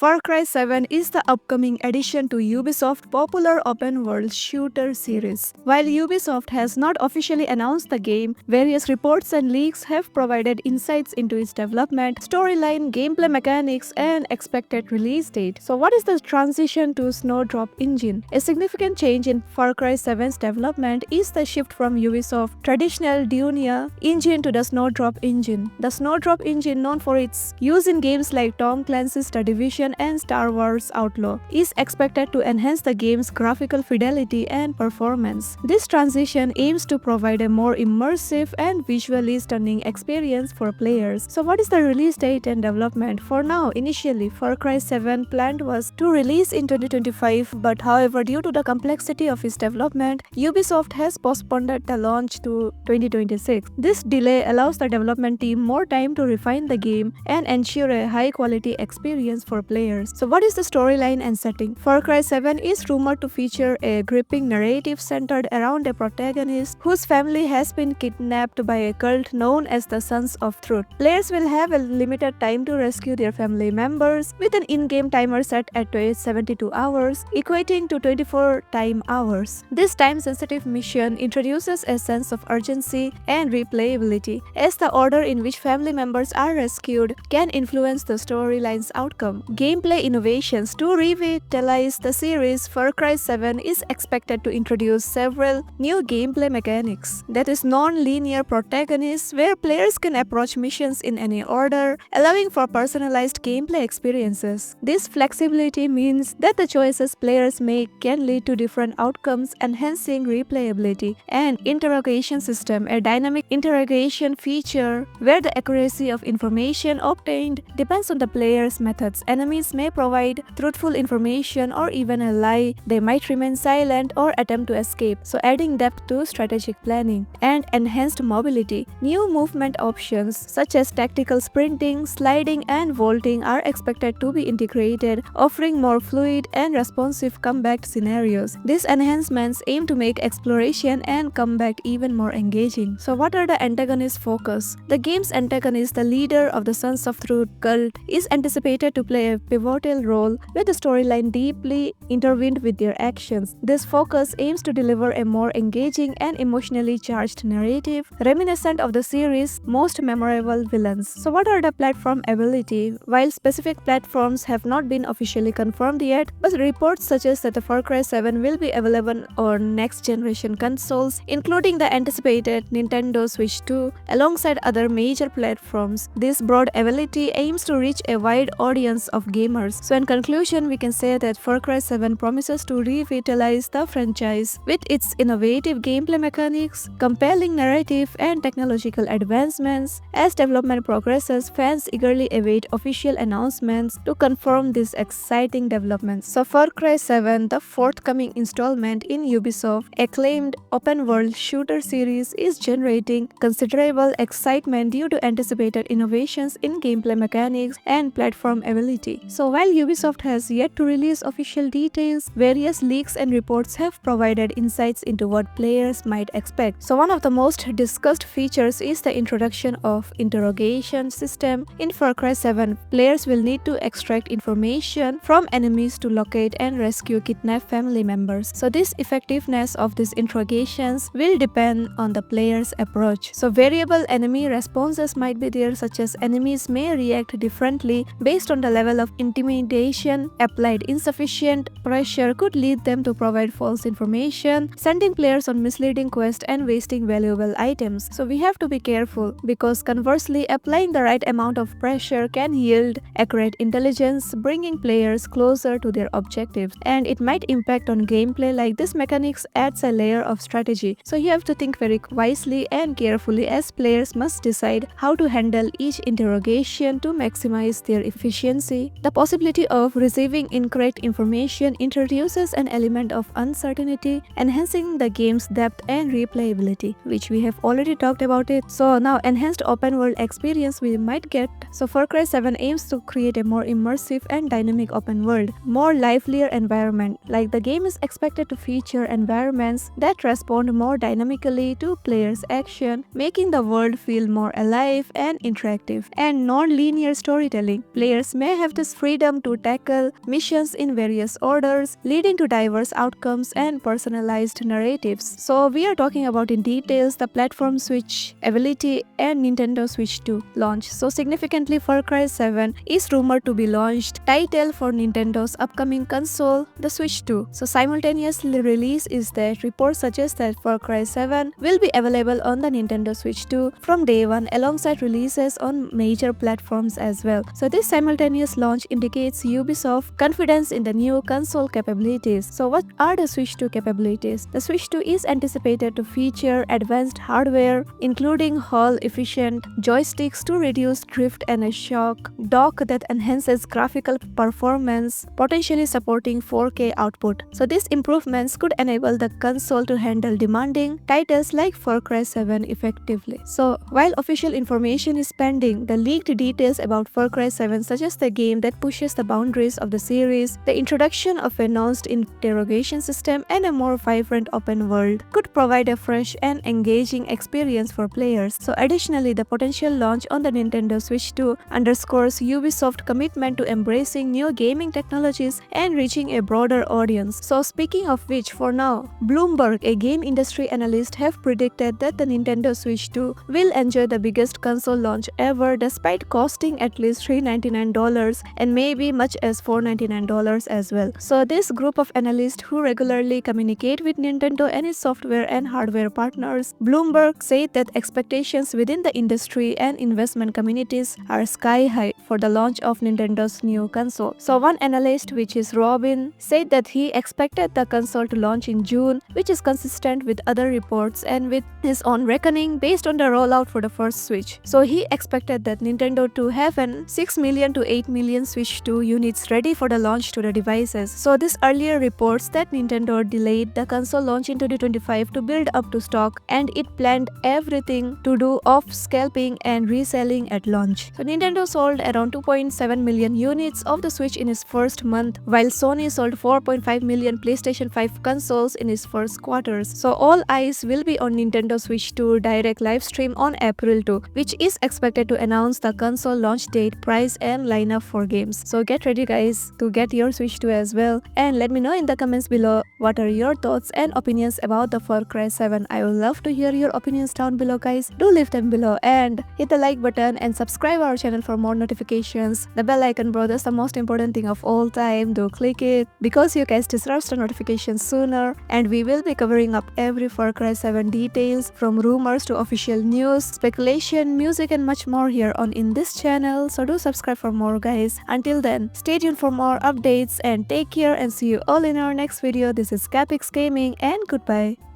Far Cry 7 is the upcoming addition to Ubisoft's popular open-world shooter series. While Ubisoft has not officially announced the game, various reports and leaks have provided insights into its development, storyline, gameplay mechanics, and expected release date. So what is the transition to Snowdrop engine? A significant change in Far Cry 7's development is the shift from Ubisoft's traditional Dunia engine to the Snowdrop engine. The Snowdrop engine, known for its use in games like Tom Clancy's The Division and Star Wars Outlaw, is expected to enhance the game's graphical fidelity and performance. This transition aims to provide a more immersive and visually stunning experience for players. So what is the release date and development? For now, initially Far Cry 7 planned was to release in 2025, but however, due to the complexity of its development, Ubisoft has postponed the launch to 2026. This delay allows the development team more time to refine the game and ensure a high-quality experience for players. So what is the storyline and setting? Far Cry 7 is rumored to feature a gripping narrative centered around a protagonist whose family has been kidnapped by a cult known as the Sons of Truth. Players will have a limited time to rescue their family members, with an in-game timer set at 72 hours, equating to 24 time hours. This time-sensitive mission introduces a sense of urgency and replayability, as the order in which family members are rescued can influence the storyline's outcome. Gameplay innovations. To revitalize the series, Far Cry 7 is expected to introduce several new gameplay mechanics. That is, non-linear protagonists where players can approach missions in any order, allowing for personalized gameplay experiences. This flexibility means that the choices players make can lead to different outcomes, enhancing replayability. And interrogation system, a dynamic interrogation feature where the accuracy of information obtained depends on the player's methods. Enemies may provide truthful information or even a lie. They might remain silent or attempt to escape, so adding depth to strategic planning. And enhanced mobility. New movement options such as tactical sprinting, sliding, and vaulting are expected to be integrated, offering more fluid and responsive combat scenarios. These enhancements aim to make exploration and combat even more engaging. So what are the antagonists' focus? The game's antagonist, the leader of the Sons of Truth cult, is anticipated to play a pivotal role where the storyline deeply intertwined with their actions. This focus aims to deliver a more engaging and emotionally charged narrative, reminiscent of the series' most memorable villains. So what are the platform ability? While specific platforms have not been officially confirmed yet, but reports suggest that the Far Cry 7 will be available on next-generation consoles, including the anticipated Nintendo Switch 2, alongside other major platforms. This broad ability aims to reach a wide audience of gamers. So in conclusion, we can say that Far Cry 7 promises to revitalize the franchise with its innovative gameplay mechanics, compelling narrative, and technological advancements. As development progresses, fans eagerly await official announcements to confirm these exciting developments. So Far Cry 7, the forthcoming installment in Ubisoft's acclaimed open-world shooter series, is generating considerable excitement due to anticipated innovations in gameplay mechanics and platform ability. So while Ubisoft has yet to release official details, various leaks and reports have provided insights into what players might expect. So one of the most discussed features is the introduction of interrogation system. In Far Cry 7, players will need to extract information from enemies to locate and rescue kidnapped family members. So this effectiveness of these interrogations will depend on the player's approach. So variable enemy responses might be there, such as enemies may react differently based on the level of intimidation applied. Insufficient pressure could lead them to provide false information, sending players on misleading quests and wasting valuable items. So we have to be careful, because conversely, applying the right amount of pressure can yield accurate intelligence, bringing players closer to their objectives. And it might impact on gameplay, like this mechanics adds a layer of strategy. So you have to think very wisely and carefully, as players must decide how to handle each interrogation to maximize their efficiency. The possibility of receiving incorrect information introduces an element of uncertainty, enhancing the game's depth and replayability, which we have already talked about it. So now enhanced open world experience we might get. So Far Cry 7 aims to create a more immersive and dynamic open world, more livelier environment. Like the game is expected to feature environments that respond more dynamically to players' action, making the world feel more alive and interactive. And non-linear storytelling. Players may have the players freedom to tackle missions in various orders, leading to diverse outcomes and personalized narratives. So we are talking about in details the platform switch ability and Nintendo Switch 2 launch. So significantly, Far Cry 7 is rumored to be launched title for Nintendo's upcoming console, the Switch 2. So simultaneous release is that reports suggest that Far Cry 7 will be available on the Nintendo Switch 2 from day one alongside releases on major platforms as well. So this simultaneous launch indicates Ubisoft confidence in the new console capabilities. So what are the Switch 2 capabilities? The Switch 2 is anticipated to feature advanced hardware including Hall-efficient joysticks to reduce drift and a shock dock that enhances graphical performance, potentially supporting 4K output. So these improvements could enable the console to handle demanding titles like Far Cry 7 effectively. So while official information is pending, the leaked details about Far Cry 7 suggest a game that pushes the boundaries of the series. The introduction of a nuanced interrogation system and a more vibrant open world could provide a fresh and engaging experience for players. So additionally, the potential launch on the Nintendo Switch 2 underscores Ubisoft's commitment to embracing new gaming technologies and reaching a broader audience. So speaking of which, for now, Bloomberg, a game industry analyst, have predicted that the Nintendo Switch 2 will enjoy the biggest console launch ever despite costing at least $399 and maybe much as $499 as well. So this group of analysts who regularly communicate with Nintendo and its software and hardware partners, Bloomberg said that expectations within the industry and investment communities are sky high for the launch of Nintendo's new console. So one analyst, which is Robin, said that he expected the console to launch in June, which is consistent with other reports and with his own reckoning based on the rollout for the first Switch. So he expected that Nintendo to have an 6 million to 8 million Switch 2 units ready for the launch to the devices. So this earlier reports that Nintendo delayed the console launch in 2025 to build up to stock, and it planned everything to do off scalping and reselling at launch. So Nintendo sold around 2.7 million units of the Switch in its first month, while Sony sold 4.5 million PlayStation 5 consoles in its first quarters. So all eyes will be on Nintendo Switch 2 direct live stream on April 2, which is expected to announce the console launch date, price and lineup for games. So get ready guys to get your Switch 2 as well, and let me know in the comments below what are your thoughts and opinions about the Far Cry 7. I would love to hear your opinions down below guys. Do leave them below and hit the like button and subscribe our channel for more notifications. The bell icon, bro, that's the most important thing of all time. Do click it because you guys deserve the notifications sooner, and we will be covering up every Far Cry 7 details from rumors to official news, speculation, music and much more here on in this channel. So do subscribe for more guys. Until then, stay tuned for more updates and take care and see you all in our next video. This is Capix Gaming and goodbye.